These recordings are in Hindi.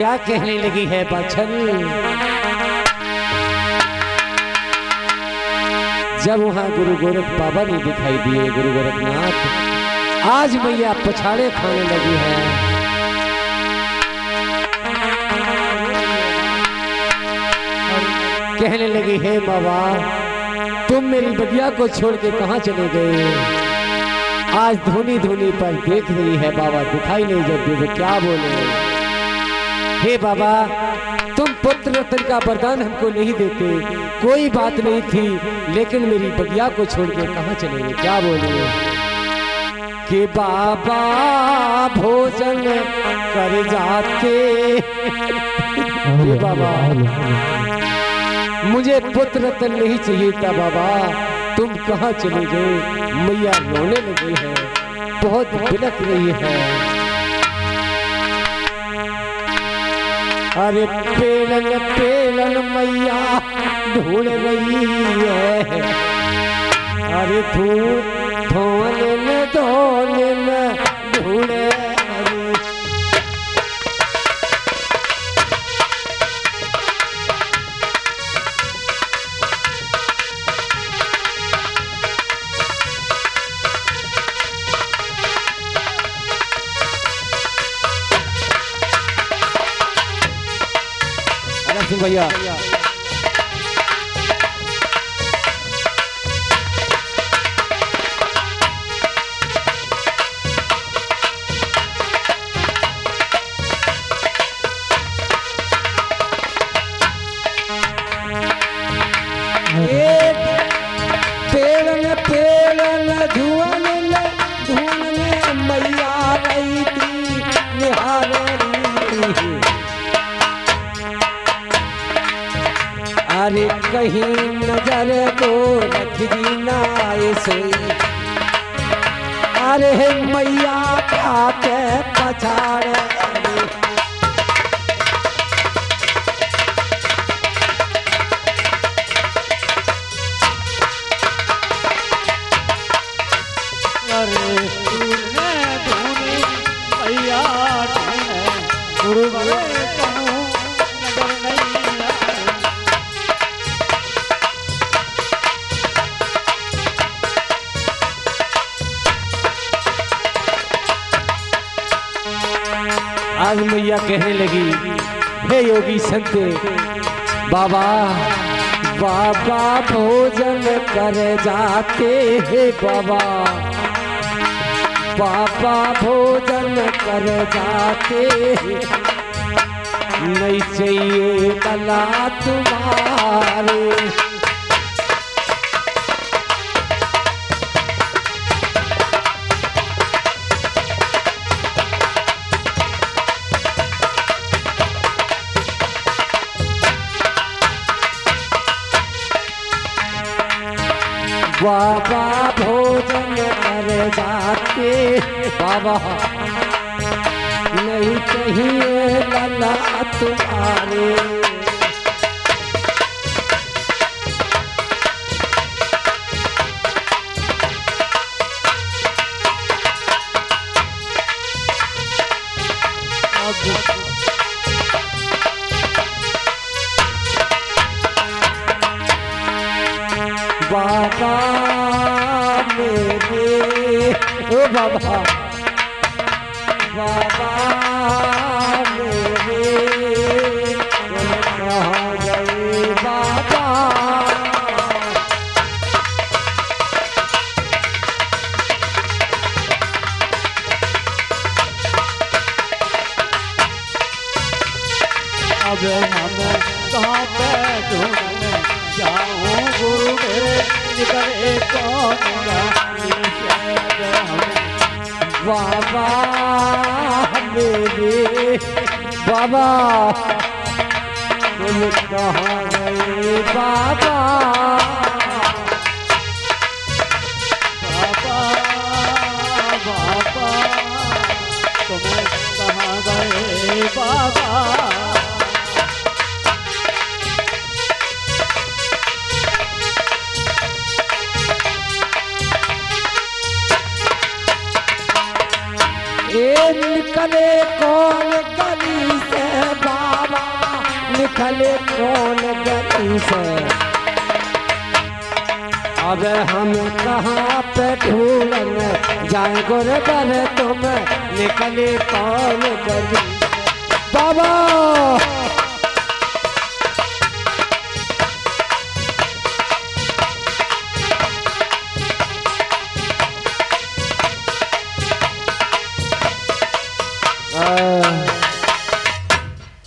क्या कहने लगी है बचन। जब वहां गुरु गोरख बाबा ने दिखाई दिए, गुरु गोरखनाथ, आज मैया पछाड़े खाने लगी है। कहने लगी है बाबा, तुम मेरी बगिया को छोड़ के कहां चले गए। आज धुनी धुनी पर देख रही है बाबा, दिखाई नहीं देते तो क्या बोले। हे बाबा, तुम पुत्र रत्न का वरदान हमको नहीं देते, कोई बात नहीं थी, लेकिन मेरी बगिया को छोड़ के कहां चले गए, क्या बोले। कि बाबा भोजन कर जाते। हे बाबा, मुझे पुत्र रत्न नहीं चाहिए था बाबा, तुम कहां चले गए। मैया रोने लगी है, बहुत बिलख रही है। अरे पेलन पेलन मैया ढूंढ रही है। अरे धोने में ढूंढे। भैया पेड़न धुआं मैया रही थी निहारे। अरे कहीं नजर को रख दी ना सोई। अरे मैया क्या के पछाड़। अरे ढूंढे ढूंढे मैया ढूंढे, गुरु कहूँ नजर नहीं आए। आज मैया कहने लगी, हे योगी संत बाबा, बाबा भोजन कर जाते हैं बाबा, बाबा भोजन कर जाते। नहीं चाहिए कला तुम्हारे। बाबा भोजन कर जाते बाबा, नहीं चाहिए लला तुम्हारे। बाबा मेरे ओ बाबा, बाबा मेरे तुम कहाँ गए बाबा। अब हम कहाँ पे ढूंढने जाऊँ गुरु मेरे, निकले कौन बाबा मेरे, बाबा तुम कहाँ गए बाबा। बाबा बाबा तुम कहाँ गए बाबा। निकले कौन गली से निकले कौन गली से, अब हम कहाँ पे ढूंढन जाए गुरुवर तुम निकले कौन गली। बाबा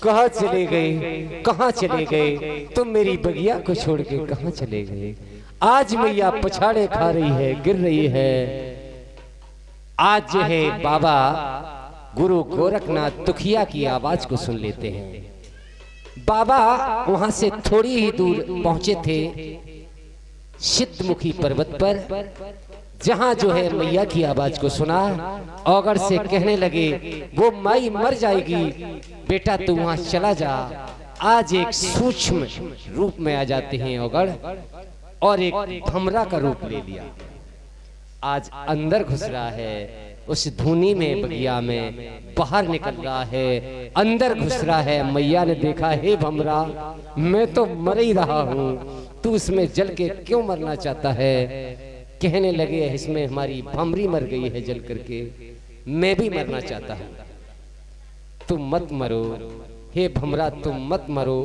कहाँ चले गए, कहाँ चले गए तुम मेरी बगिया को छोड़ के कहाँ चले गए। आज मैया पछाड़े खा रही है, गिर रही है। आज जो है बाबा गुरु गोरखनाथ तुखिया की आवाज को सुन लेते हैं। बाबा वहां से थोड़ी ही दूर पहुंचे थे सिद्धमुखी पर्वत पर, जहां जो है मैया की आवाज को सुना। औगड़ से कहने लगे वो माई मर जाएगी, बेटा तू वहां चला जा। आज एक सूक्ष्म रूप में आ जाते हैं औगड़, और एक भमरा का रूप ले लिया। आज अंदर घुस रहा है उस धुनी में, बगिया में बाहर निकल रहा है, अंदर घुस रहा है। मैया ने देखा, हे भमरा मैं तो मर ही रहा हूँ, तू उसमें जल के क्यों मरना चाहता है। कहने लगे इसमें हमारी भमरी मर गई है जल करके, मैं भी मरना चाहता हूँ, तुम मत मरो। हे भमरा तुम मत मरो,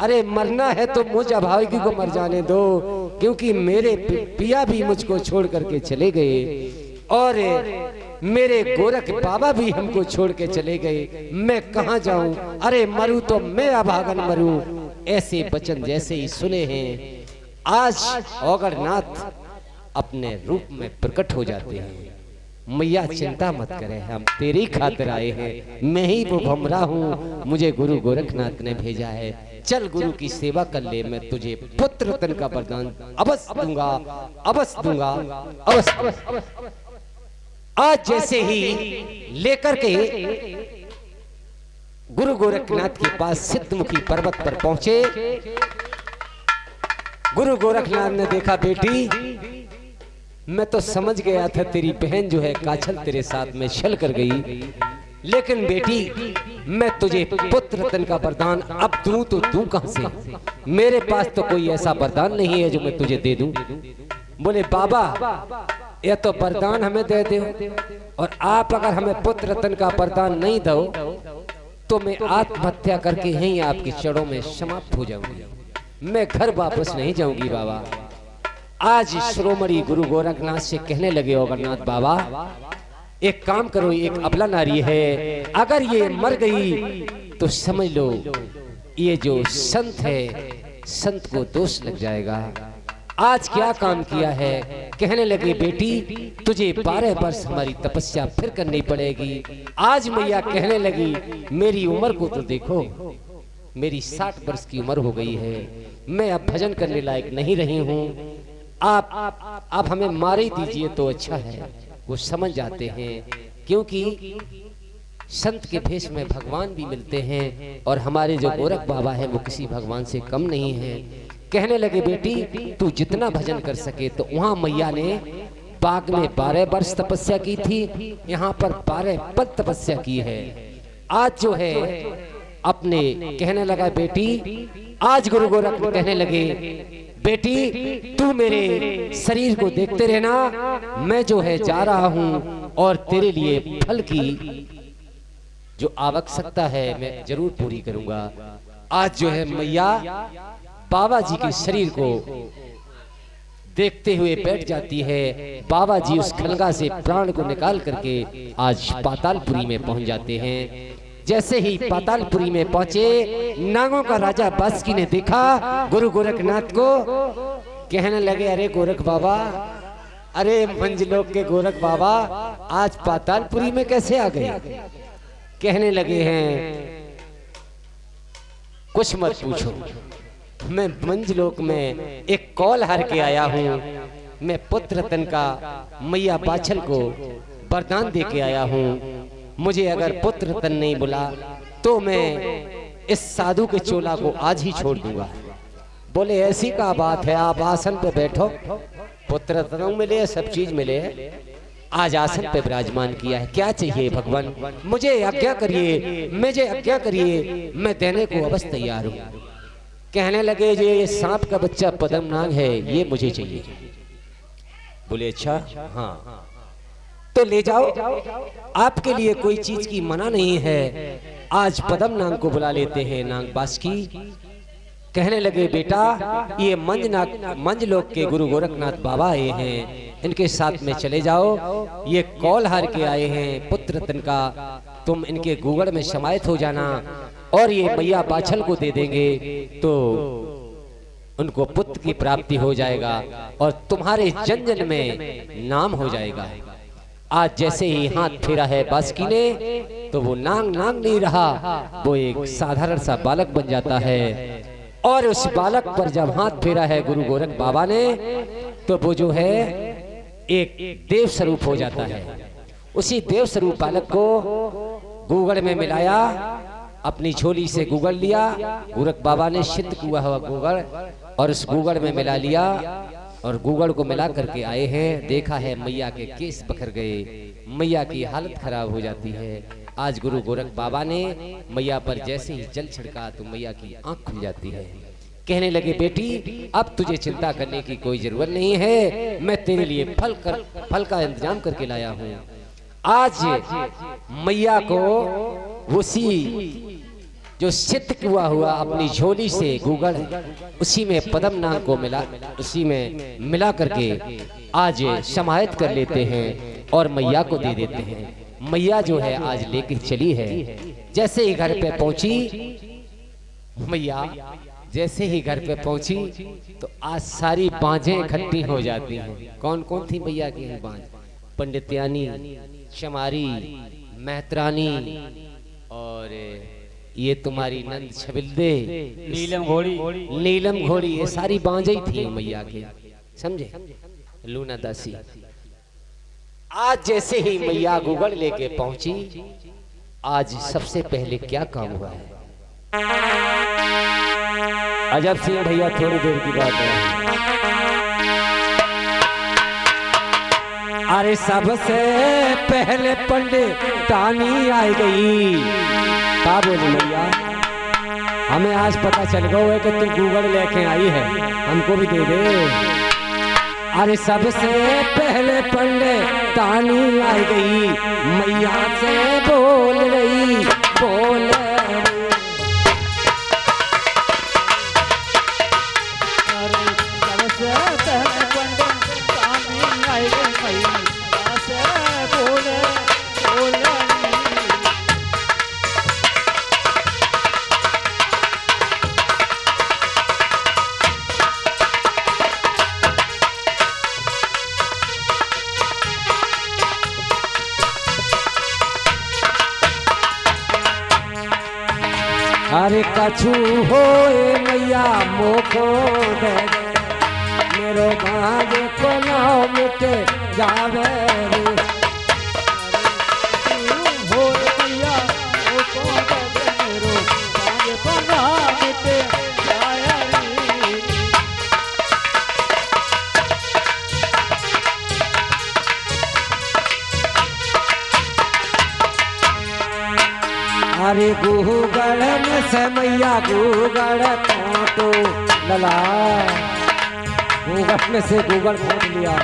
अरे मरना है तो मुझ अभागी को मर जाने दो, क्योंकि मेरे पिया भी मुझको छोड़ करके चले गए और मेरे गोरख बाबा भी हमको छोड़ के चले गए। मैं कहाँ जाऊं, अरे मरूं तो मैं अभागन मरूं। ऐसे वचन जैसे ही सुने हैं, आज औगड़नाथ अपने रूप में प्रकट हो जाते हैं। मैया चिंता मत करे, हम तेरी खातिर आए हैं, मैं ही वो भमरा हूँ, मुझे गुरु गोरखनाथ ने भेजा है। चल गुरु की सेवा कर ले, मैं तुझे पुत्र रत्न का वरदान अवश्य दूंगा, अवश्य दूंगा, अवश्य। आज जैसे ही लेकर के गुरु गोरखनाथ के पास सिद्धमुखी पर्वत पर पहुंचे, गुरु गोरखनाथ ने देखा, बेटी मैं तो समझ गया था तेरी बहन जो है काछल तेरे साथ में छल कर गई, लेकिन बेटी मैं तुझे पुत्र रत्न का वरदान अब दूं तो दूं कहां से, मेरे पास तो कोई ऐसा वरदान नहीं है जो मैं तुझे दे दूं। बोले बाबा यह तो वरदान हमें दे दो, और आप अगर हमें पुत्र रत्न का वरदान नहीं दो तो मैं आत्महत्या करके यहीं आपके चरणों में समाप्त हो जाऊंगी, मैं घर वापस नहीं जाऊंगी। बाबा आज श्रोमणी गुरु गोरखनाथ से कहने लगे औगड़नाथ बाबा एक काम करो, एक अबला नारी है, अगर ये मर गई तो समझ लो ये जो संत है संत को दोष लग जाएगा। आज क्या काम किया है। कहने लगे बेटी तुझे 12 वर्ष हमारी तपस्या फिर करनी पड़ेगी। आज मैया कहने लगी मेरी उम्र को तो देखो, मेरी 60 वर्ष की उम्र हो गई है, मैं अब भजन करने लायक नहीं रही हूँ, आप हमें मार ही दीजिए तो अच्छा है। वो समझ जाते हैं क्योंकि संत के भेष में भगवान भी मिलते हैं और हमारे जो गोरख बाबा है वो किसी भगवान से कम नहीं है। कहने लगे बेटी तू जितना भजन कर सके, तो वहां मैया ने बाग में 12 वर्ष तपस्या की थी, यहाँ पर 12 पद तपस्या की है। आज जो है अपने कहने लगा बेटी, आज गुरु गोरख कहने लगे बेटी तू मेरे शरीर को देखते रहना, मैं जो है जा रहा हूं और तेरे लिए फल की जो आवश्यकता है मैं जरूर पूरी करूंगा। आज जो है मैया बाबा जी के शरीर को देखते हुए बैठ जाती है। बाबा जी उस खलगा से प्राण को निकाल करके आज पातालपुरी में पहुंच जाते हैं। जैसे ही पातालपुरी में पहुंचे, नागों का राजा बासुकी ने देखा गुरु गोरखनाथ को, कहने लगे अरे गोरख बाबा, अरे मंजलोक के गोरख बाबा आज पातालपुरी में कैसे आ गए। कहने लगे हैं कुछ मत पूछो, मैं मंजलोक में एक कौल हार के आया हूँ, मैं पुत्र रतन का मैया पाछल को वरदान दे के आया हूँ। मुझे अगर पुत्र रतन नहीं बुला तो मैं इस साधु के चोला को आज ही छोड़ दूंगा। बोले ऐसी का बात है, आप आसन पे बैठो, पुत्र रत्न मिले, सब चीज मिले, आज आसन पे विराजमान किया है, क्या चाहिए भगवान, मुझे आज्ञा करिए, मुझे आज्ञा करिए, मैं देने को अवश्य तैयार हूँ। कहने लगे जो ये सांप का बच्चा पद्मनाग है ये मुझे चाहिए। बोले अच्छा हाँ तो ले जाओ, आपके लिए कोई चीज की मना नहीं है। आज पद्मनाग को बुला लेते हैं नाग बासुकी। कहने लगे बेटा ये मंज लोक के गुरु गोरखनाथ बाबा आए हैं, इनके साथ में चले जाओ। ये कौल हार के आए हैं पुत्र रत्न का, तुम इनके गुगड़ में समाहित हो जाना और ये मैया बाछल को दे देंगे तो उनको पुत्र की प्राप्ति हो जाएगा और तुम्हारे जन जन में नाम हो जाएगा। आज जैसे ही हाथ फेरा है बासुकी ने तो वो नाग नहीं रहा, वो एक साधारण सा बालक बन जाता है। और उस बालक पर जब हाथ फेरा है गुरु गोरख बाबा ने तो वो जो है एक देव स्वरूप हो जाता है। उसी देव स्वरूप बालक को गूगल में मिलाया, अपनी झोली से गूगल लिया, गोरख बाबा ने सिद्ध किया हुआ गूगल और उस गूगल में मिला लिया और गूगल को मिला करके आए हैं। देखा है मैया के केस बखर गए, मैया की हालत खराब हो जाती है। आज गुरु गोरख बाबा ने मैया पर जैसे ही जल छिड़का तो मैया की आंख खुल जाती है। कहने लगे बेटी अब तुझे चिंता करने की कोई जरूरत नहीं है, मैं तेरे लिए फल का इंतजाम करके लाया हूँ। आज मैया को उसी जो सिद्ध किया हुआ अपनी झोली से गूगल उसी में पद्मनाग को मिला, उसी में मिला करके आज समाहित कर लेते हैं और मैया को दे देते हैं। मैया जो है आज लेके चली है। जैसे ही घर पे पहुंची मैया, जैसे ही घर पे पहुंची तो आज सारी बाजें इकट्ठी हो जाती हैं। कौन कौन थी मैया की बाज? पंडित्यानी, चमारी, मेहतरानी और ये तुम्हारी नंद छबिल्दे, नीलम घोड़ी, ये सारी बाजें ही थी मैया के, समझे? लूना दासी। आज जैसे ही मैया गूगल लेके पहुंची, आज सबसे पहले क्या काम हुआ है? अजब सिंह भैया थोड़ी देर की बात है। अरे सबसे पहले पंडितानी आई गई। क्या बोली मैया? हमें आज पता चल गया है कि तू गूगल लेके आई है, हमको भी दे दे। अरे सबसे पहले पंडितानी आई गई, मैया से बोल रही, बोल रही। अरे सबसे पहले पंडितानी आई गई, मैया से बोल रही। अरे कछु होए मैया मोको दे, मेरो भाग को नाव मिटे जावे रे। होए मैया मोको दे, मेरो भाग को नाव मिटे जावे रे। अरे गूगल में से मैया गूगल काटो लला, गूगल में से गूगल काट लिया।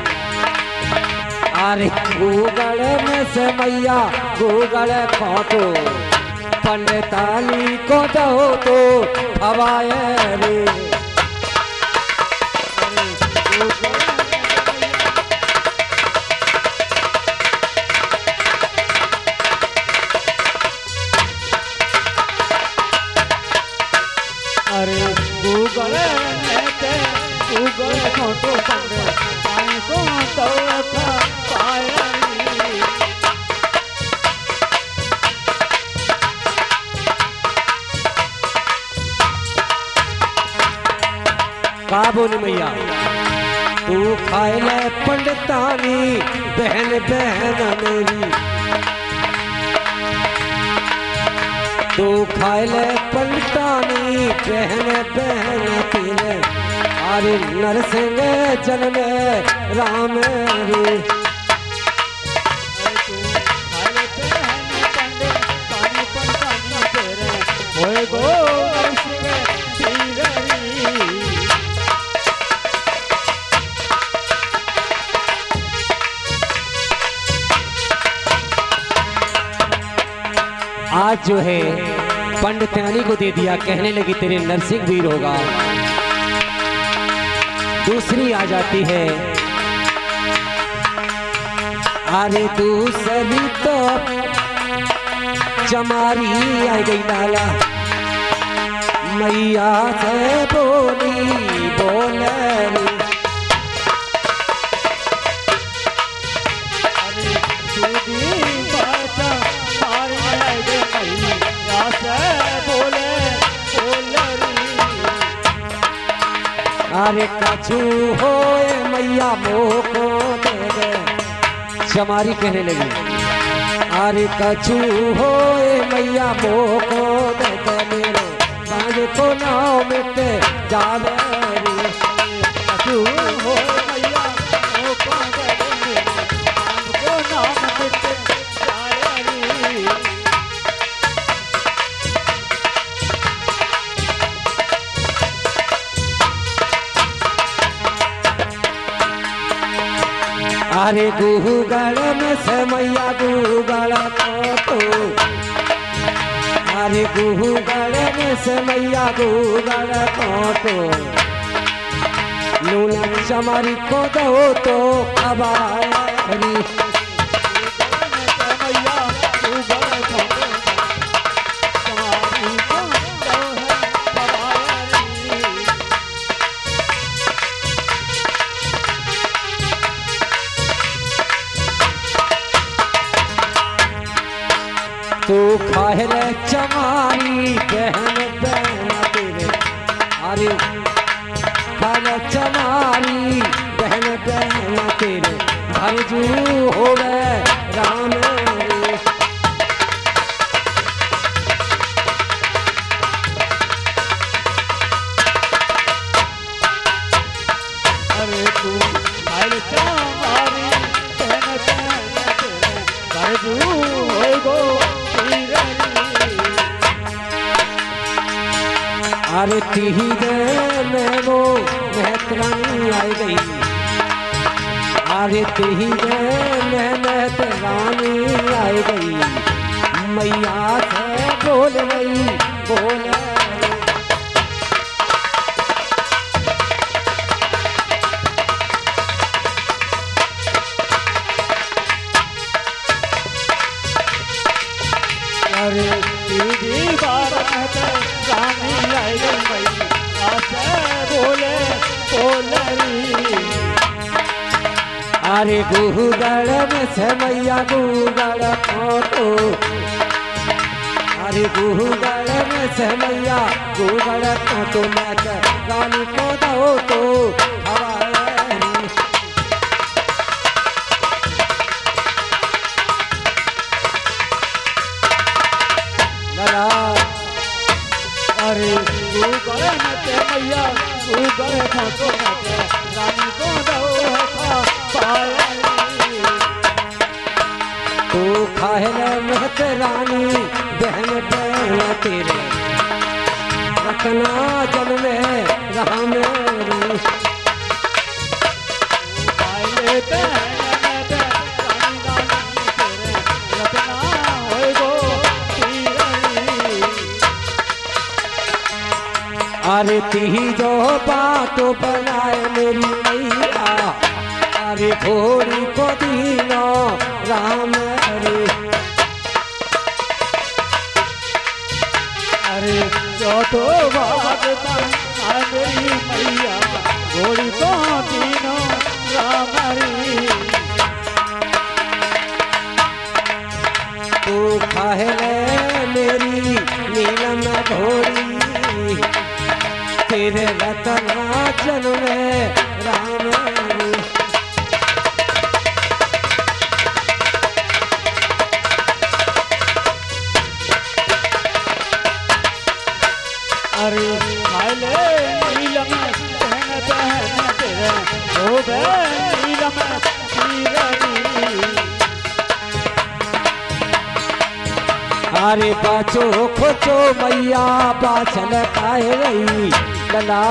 अरे गूगल में से मैया गूगल काटो, पंडितानी को दो तो हवाए रे। अरे गूगल लेते गूगल फोटो पंडितानी को दौलत पाया। का बोली मैया? तू खाए ले पंडितानी बहन बहन मेरी, तू खाए ले पंडितानी बहन बहन तेरे। अरे नरसिंह जन्म राम रे। होए गो नरसिंह धीरे आज जो है पंडित रानी को दे दिया, कहने लगी तेरे नरसिंह वीर होगा। दूसरी आ जाती है, अरे दूसरी तो चमारी आ गई नाला, मैया से बोली बोले अरे कछु होए मैया मोको दे दे। चमारी कहने लगी अरे कछु होए मैया मोको दे दे, मेरो बांझ को नाव मिटे जावे रे। कछु होए मैया मोको दे दे, बांझ को नाव मिटे जावे रे। अरे गुगल में से मैया गुगल तो, अरे गुगल में से मैया गुगल तो, नून चमारी को दो तो खबारी। तू खाए रे चमारी बहन बहन तेरे, अरे खाए चमारी बहन बहन तेरे, घर जू होवे राम रे। अरे तू खाए चमारी बहन बहन तेरे, घर जू होगो। अरे तीजे में वो मेहतरानी आई गई, अरे तीजे में मेहतरानी आई गई, मैया से बोल गई बोल। अरे दीदी बारात रानी आई गई, बोले बोलरी। अरे गुगल में से मैया गुगल तो, अरे गुगल में से मैया गुगल तो, मैं रानी को दो तो हवाई। अरे गुगल में मैया गुगल तो रानी को दो पायली। तू खाए महत रानी बहन बहन तेरे, रखना जल में राम रे। पायले बहन रानी रानी तेरे, रखना होगो तीरनी। अरे ती जो बात बनाए मेरी मैया, अरे घोड़ी को दीनो राम रे। अरे जो तो बात मेरी मैया, घोड़ी को दीनो राम रे। तू खाए मेरी नीलम घोड़ी, तेरे रतना जन्मे राम रे। अरे माले नीलम बहन बहन तेरे, ओ बहन नीलम तीरनी। अरे बाचो खोचो मैया बाछल खाए गई लला,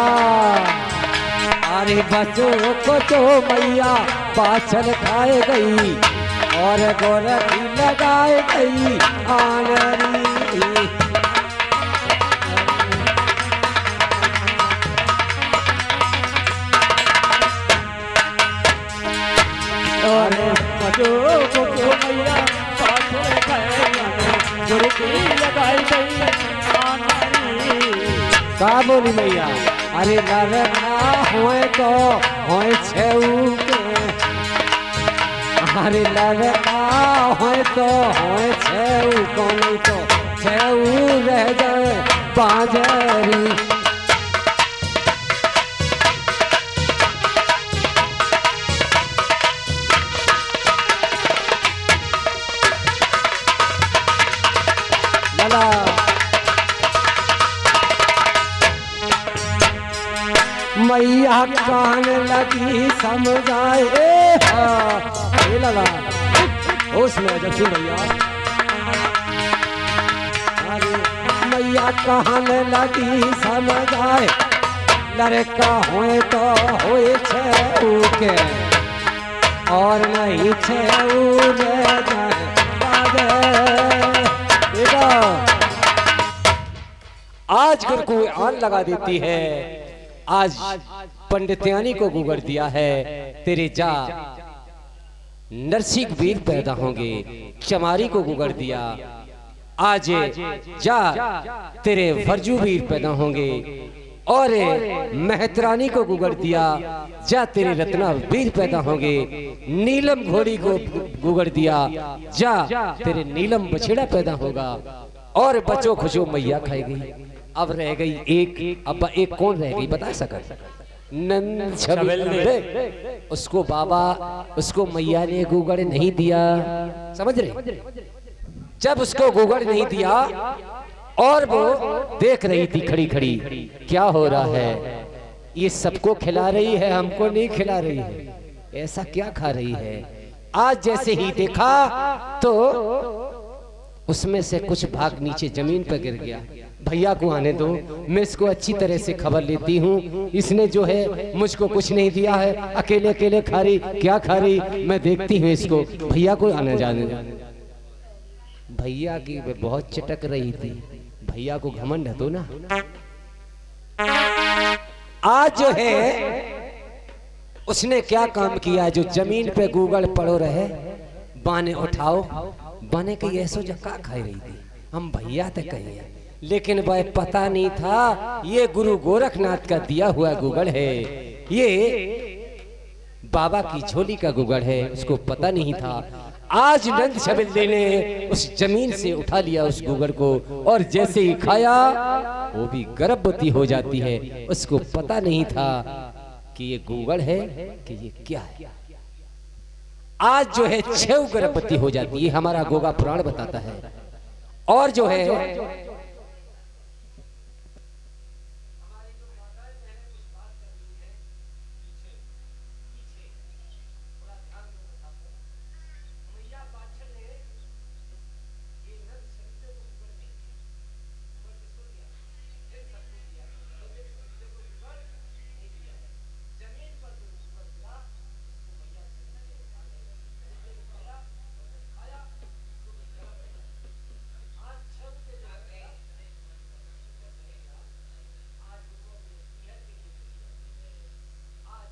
अरे बचो खोचो मैया बाछल खाए गई, और गोरखी लगाए गई आंगरी। गई। अरे मजो को मैया पाछे खैया गुरु की लगाई गई आनारी। का बोली मैया? अरे लड़का होए तो होए छेऊ के, अरे लड़का होए तो होए छेऊ को, नहीं तो छेऊ रह जाए बाजरी। लाला मैया कान लगी समझाए, ये लगा उसमें जब सुन भैया। अरे मैया कान लगी समझाए, लड़का होए तो होए छेऊ के, और नहीं छेऊ रह जाए बाजे। आज गुरु को आन लगा देती है, आज पंडित्यानी को गुगर दिया है, तेरे जा नरसिंह वीर पैदा होंगे, चमारी को गुगर दिया, आज जा तेरे फरजू वीर पैदा होंगे, और मेहतरानी को गुगर दिया, जा तेरे रत्ना वीर पैदा होंगे, नीलम घोड़ी को गुगर दिया, जा तेरे नीलम बछड़ा पैदा होगा, और बचो खुशो मैया खाएगी। अब रह गई एक, अब एक कौन रह गई बता सका? नंद छबिल। उसको बाबा, उसको मैया ने गुगड़ नहीं दिया, समझ रहे? जब उसको गुगड़ नहीं दिया और वो देख रही थी खड़ी खड़ी, क्या हो रहा है? ये सबको खिला रही है, हमको नहीं खिला रही है, ऐसा क्या खा रही है? आज जैसे ही देखा तो उसमें से कुछ भाग नीचे जमीन पर गिर गया। भैया को आने दो, मैं इसको अच्छी तरह से खबर लेती हूँ। इसने जो है मुझको कुछ नहीं दिया है, अकेले अकेले खा रही, क्या खा रही, मैं देखती हूँ इसको। भैया को आने जाने दो। भैया की बहुत चटक रही थी, भैया को घमंड है तो ना। आज जो है उसने क्या काम किया, जो जमीन पे गूगल पड़ो रहे, बाने उठाओ, बाने के ऐसो जका खाई रही थी। हम भैया तक कहे, लेकिन वह पता नहीं था ये गुरु गोरखनाथ का दिया हुआ गुगड़ है, ये बाबा की झोली का गुगड़ है, उसको पता नहीं था। आज नंद छबिल्ले ने उस जमीन से उठा लिया उस गुगड़ को, और जैसे ही खाया वो भी गर्भवती हो जाती है। उसको पता नहीं था कि ये गुगड़ है कि ये क्या है। आज जो है 6 गर्भवती हो जाती है, हमारा गोगा पुराण बताता है। और जो है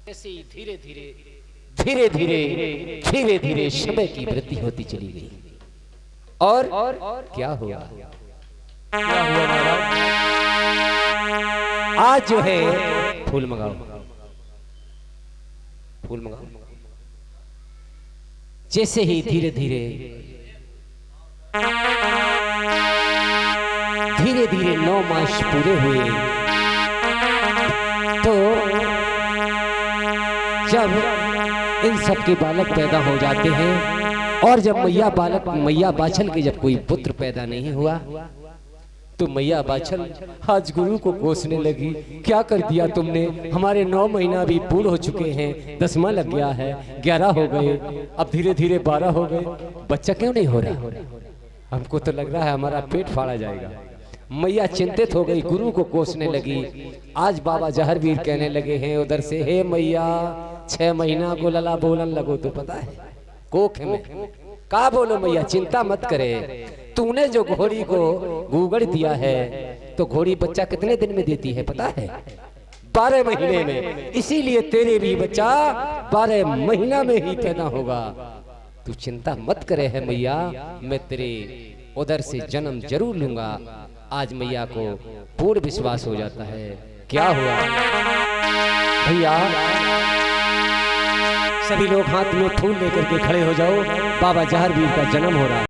ऐसे ही धीरे धीरे समय की वृद्धि होती चली गई। और क्या हुआ? आज जो है फूल मंगाओ, फूल मंगाओ। जैसे ही धीरे धीरे 9 मास पूरे हुए, तो जब इन सब के बालक पैदा हो जाते हैं, और जब मैया बाछल के जब कोई पुत्र पैदा नहीं हुआ, तो मैया बाछल आज गुरु को कोसने लगी, क्या कर दिया तुमने, हमारे 9 महीना भी पूर्ण हो चुके हैं, 10वां लग गया है, 11 हो गए, अब धीरे धीरे 12 हो गए, बच्चा क्यों नहीं हो रहा? हमको तो लग रहा है हमारा पेट फाड़ा जाएगा। मैया चिंतित हो गई, गुरु को कोसने लगी। आज बाबा जहरवीर कहने लगे हैं उधर से, हे मैया 6 महीना को लला बोलन लगो, तो पता है कोख में का बोलो मैया, चिंता मत करे। तूने जो घोड़ी को गूगड़ दिया है तो घोड़ी बच्चा कितने दिन में देती है पता है? 12 महीने में। इसीलिए तेरे भी बच्चा 12 महीना में ही पैदा होगा। तू चिंता मत करे है मैया, मैं तेरे उधर से जन्म जरूर लूंगा। आज मैया को पूर्ण विश्वास हो जाता है। क्या हुआ भैया, सभी लोग हाथ में फूल लेकर के खड़े हो जाओ। बाबा जहरवीर का जन्म हो रहा है।